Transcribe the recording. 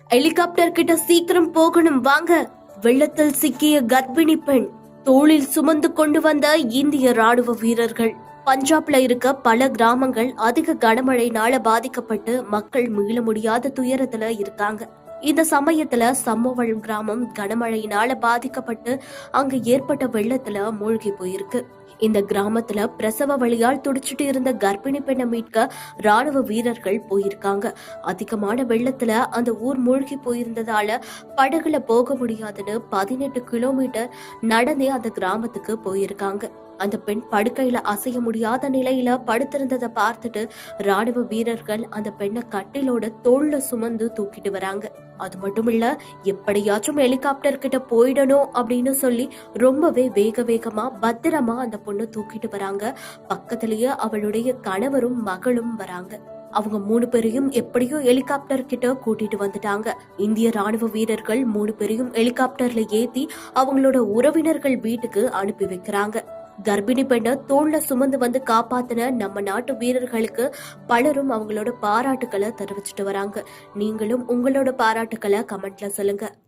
Helicopter கிட்ட சீக்கிரம் போகணும் வாங்க. வெள்ளத்தில் சிக்கிய கர்ப்பிணி பெண் தோளில் சுமந்து கொண்டு வந்த இந்திய ராணுவ வீரர்கள். பஞ்சாப்ல இருக்க பல கிராமங்கள் அதிக கனமழைனால பாதிக்கப்பட்டு மக்கள் மீள முடியாத துயரத்துல இருக்காங்க. இந்த சமயத்துல சம்மோவல் கிராமம் கனமழையினால பாதிக்கப்பட்டு அங்க ஏற்பட்ட வெள்ளத்துல மூழ்கி போயிருக்கு. இந்த கிராமத்துல பிரசவ வலியால் துடிச்சிட்டு இருந்த கர்ப்பிணி பெண்ணை மீட்க ராணுவ வீரர்கள் போயிருக்காங்க. அதிகமான வெள்ளத்துல அந்த ஊர் மூழ்கி போயிருந்ததால படகுல போக முடியாதுன்னு 18 கிலோமீட்டர் நடந்தே அந்த கிராமத்துக்கு போயிருக்காங்க. அந்த பெண் படுக்கையில அசைய முடியாத நிலையில படுத்திருந்ததை பார்த்துட்டு ராணுவ வீரர்கள் அந்த பெண்ணை கட்டிலோட தோல்ல சுமந்து தூக்கிட்டு வராங்க. அது மட்டும் இல்ல, எப்படியாச்சும் ஹெலிகாப்டர் கிட்ட போயிடணும் அப்படின்னு சொல்லி ரொம்பவே வேகமா பத்திரமா அந்த பொண்ணு தூக்கிட்டு வராங்க. பக்கத்திலேயே அவளுடைய கணவரும் மகளும் வராங்க. அவங்க 3 பேரையும் எப்படியோ ஹெலிகாப்டர் கிட்ட கூட்டிட்டு வந்துட்டாங்க. இந்திய ராணுவ வீரர்கள் 3 பேரையும் ஹெலிகாப்டர்ல ஏத்தி அவங்களோட உறவினர்கள் வீட்டுக்கு அனுப்பி வைக்கிறாங்க. கர்ப்பிணி பெண்ணை தோல்ல சுமந்து வந்து காப்பாத்தின நம்ம நாட்டு வீரர்களுக்கு பலரும் அவங்களோட பாராட்டுக்களை தெரிவிச்சிட்டு வராங்க. நீங்களும் உங்களோட பாராட்டுக்களை கமெண்ட்ல சொல்லுங்க.